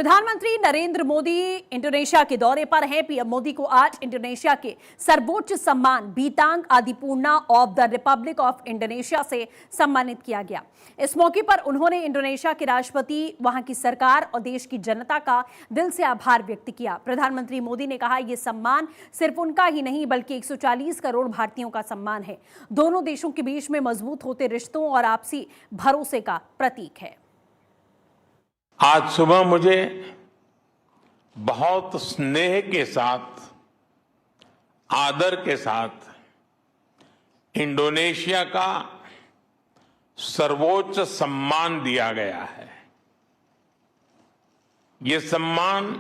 प्रधानमंत्री नरेंद्र मोदी इंडोनेशिया के दौरे पर हैं। पीएम मोदी को आज इंडोनेशिया के सर्वोच्च सम्मान Bintang Adipurna of the republic of Indonesia से सम्मानित किया गया। इस मौके पर उन्होंने इंडोनेशिया के राष्ट्रपति, वहां की सरकार और देश की जनता का दिल से आभार व्यक्त किया। प्रधानमंत्री मोदी ने कहा, यह सम्मान सिर्फ उनका ही नहीं बल्कि 140 करोड़ भारतीयों का सम्मान है। दोनों देशों के बीच में मजबूत होते रिश्तों और आपसी भरोसे का प्रतीक है। आज सुबह मुझे बहुत स्नेह के साथ, आदर के साथ इंडोनेशिया का सर्वोच्च सम्मान दिया गया है। ये सम्मान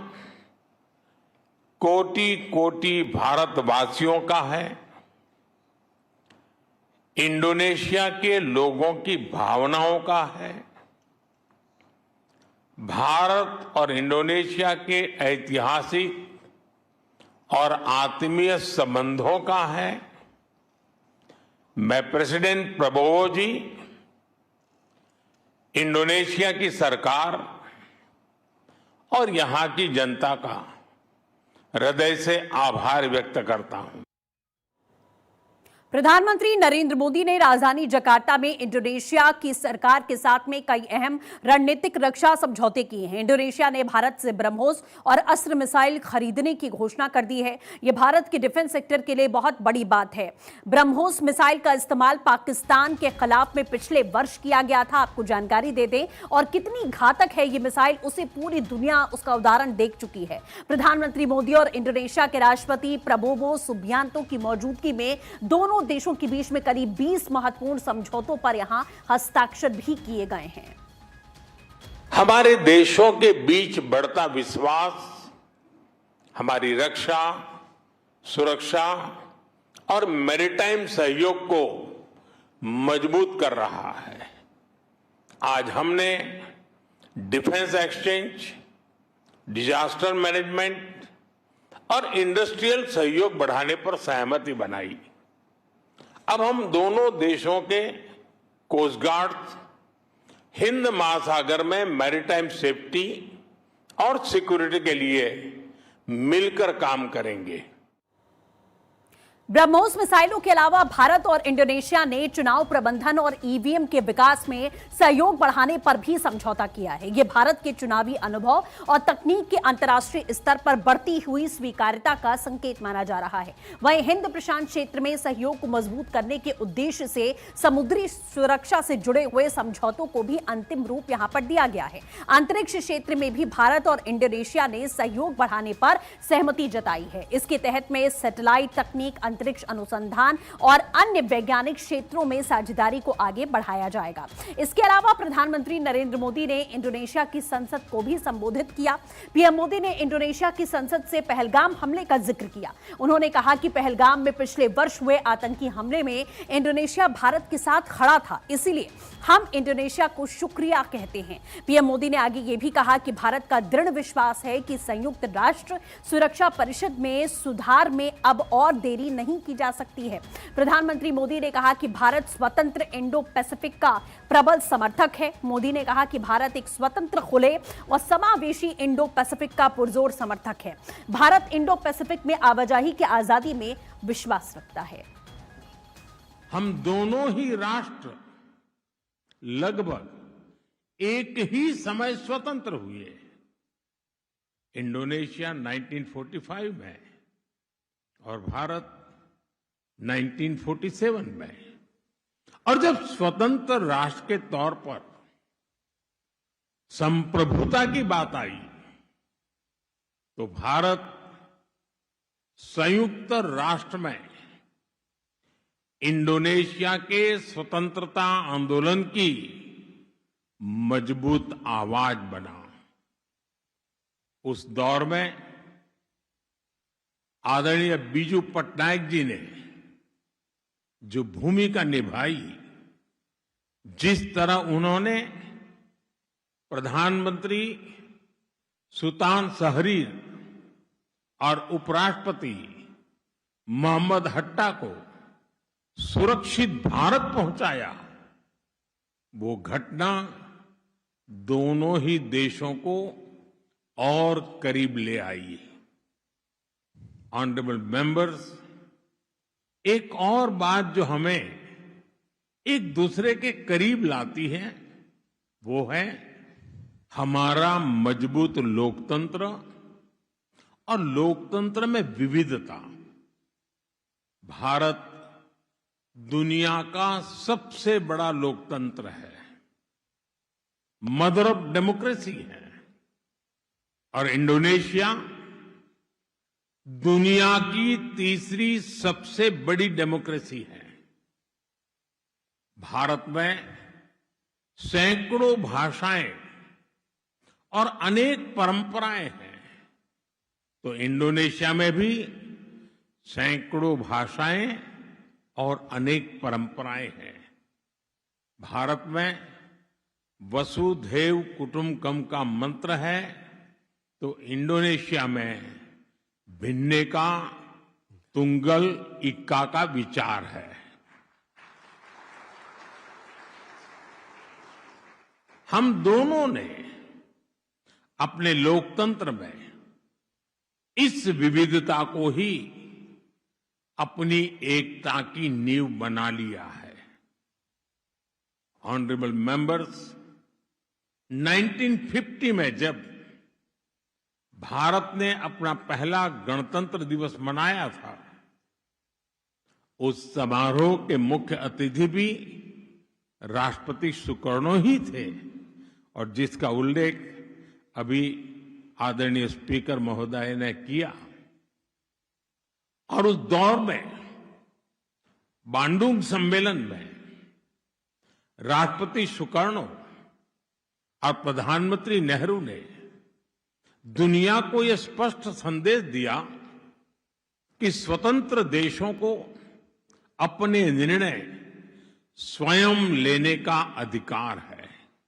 कोटि कोटि भारतवासियों का है। इंडोनेशिया के लोगों की भावनाओं का है। भारत और इंडोनेशिया के ऐतिहासिक और आत्मीय संबंधों का है। मैं प्रेसिडेंट प्रबोवो जी, इंडोनेशिया की सरकार और यहां की जनता का हृदय से आभार व्यक्त करता हूं। प्रधानमंत्री नरेंद्र मोदी ने राजधानी जकार्ता में इंडोनेशिया की सरकार के साथ में कई अहम रणनीतिक रक्षा समझौते किए हैं। इंडोनेशिया ने भारत से ब्रह्मोस और अस्त्र मिसाइल खरीदने की घोषणा कर दी है। यह भारत के डिफेंस सेक्टर के लिए बहुत बड़ी बात है। ब्रह्मोस मिसाइल का इस्तेमाल पाकिस्तान के खिलाफ में पिछले वर्ष किया गया था। आपको जानकारी दे दें, और कितनी घातक है यह मिसाइल, उसे पूरी दुनिया उसका उदाहरण देख चुकी है। प्रधानमंत्री मोदी और इंडोनेशिया के राष्ट्रपति प्रबोवो सुबियांतो की मौजूदगी में दोनों देशों के बीच में करीब 20 महत्वपूर्ण समझौतों पर यहां हस्ताक्षर भी किए गए हैं। हमारे देशों के बीच बढ़ता विश्वास हमारी रक्षा, सुरक्षा और मैरीटाइम सहयोग को मजबूत कर रहा है। आज हमने डिफेंस एक्सचेंज, डिजास्टर मैनेजमेंट और इंडस्ट्रियल सहयोग बढ़ाने पर सहमति बनाई। अब हम दोनों देशों के कोस्ट गार्ड हिंद महासागर में मैरीटाइम सेफ्टी और सिक्योरिटी के लिए मिलकर काम करेंगे। ब्रह्मोस मिसाइलों के अलावा भारत और इंडोनेशिया ने चुनाव प्रबंधन और ईवीएम के विकास में सहयोग बढ़ाने पर भी समझौता किया है। यह भारत के चुनावी अनुभव और तकनीक के अंतर्राष्ट्रीय स्तर पर बढ़ती हुई स्वीकार्यता का संकेत माना जा रहा है। वहीं हिंद प्रशांत क्षेत्र में सहयोग को मजबूत करने के उद्देश्य से समुद्री सुरक्षा से जुड़े हुए समझौतों को भी अंतिम रूप यहां पर दिया गया है। अंतरिक्ष क्षेत्र में भी भारत और इंडोनेशिया ने सहयोग बढ़ाने पर सहमति जताई है। इसके तहत में सैटेलाइट तकनीक, अंतरिक्ष अनुसंधान और अन्य वैज्ञानिक क्षेत्रों में साझेदारी को आगे बढ़ाया जाएगा। इसके अलावा प्रधानमंत्री नरेंद्र मोदी ने इंडोनेशिया की संसद को भी संबोधित किया। पीएम मोदी ने इंडोनेशिया की संसद से पहलगाम हमले का जिक्र किया। उन्होंने कहा कि पहलगाम में पिछले वर्ष हुए आतंकी हमले में इंडोनेशिया भारत के साथ खड़ा था, इसीलिए हम इंडोनेशिया को शुक्रिया कहते हैं। पीएम मोदी ने आगे यह भी कहा कि भारत का दृढ़ विश्वास है कि संयुक्त राष्ट्र सुरक्षा परिषद में सुधार में अब और देरी नहीं की जा सकती है। प्रधानमंत्री मोदी ने कहा कि भारत स्वतंत्र इंडो पैसिफिक का प्रबल समर्थक है। मोदी ने कहा कि भारत एक स्वतंत्र, खुले और समावेशी इंडो पैसिफिक का पुरजोर समर्थक है। भारत इंडो पैसिफिक में आवाजाही की आजादी में विश्वास रखता है। हम दोनों ही राष्ट्र लगभग एक ही समय स्वतंत्र हुए। इंडोनेशिया 1945 में और भारत 1947 में। और जब स्वतंत्र राष्ट्र के तौर पर संप्रभुता की बात आई तो भारत संयुक्त राष्ट्र में इंडोनेशिया के स्वतंत्रता आंदोलन की मजबूत आवाज बना। उस दौर में आदरणीय बीजू पटनायक जी ने जो भूमिका निभाई, जिस तरह उन्होंने प्रधानमंत्री सुल्तान शहरीर और उपराष्ट्रपति मोहम्मद हट्टा को सुरक्षित भारत पहुंचाया, वो घटना दोनों ही देशों को और करीब ले आई। ऑनरेबल मेंबर्स, एक और बात जो हमें एक दूसरे के करीब लाती है वो है हमारा मजबूत लोकतंत्र और लोकतंत्र में विविधता। भारत दुनिया का सबसे बड़ा लोकतंत्र है, मदर ऑफ डेमोक्रेसी है, और इंडोनेशिया दुनिया की तीसरी सबसे बड़ी डेमोक्रेसी है। भारत में सैकड़ों भाषाएं और अनेक परंपराएं हैं, तो इंडोनेशिया में भी सैकड़ों भाषाएं और अनेक परंपराएं हैं। भारत में वसुधैव कुटुंबकम का मंत्र है, तो इंडोनेशिया में भिन्नेका तुंगल इक्का का विचार है। हम दोनों ने अपने लोकतंत्र में इस विविधता को ही अपनी एकता की नींव बना लिया है। ऑनरेबल मेंबर्स, 1950 में जब भारत ने अपना पहला गणतंत्र दिवस मनाया था, उस समारोह के मुख्य अतिथि भी राष्ट्रपति सुकर्णो ही थे, और जिसका उल्लेख अभी आदरणीय स्पीकर महोदय ने किया। और उस दौर में बांडुंग सम्मेलन में राष्ट्रपति सुकर्णो और प्रधानमंत्री नेहरू ने दुनिया को यह स्पष्ट संदेश दिया कि स्वतंत्र देशों को अपने निर्णय स्वयं लेने का अधिकार है।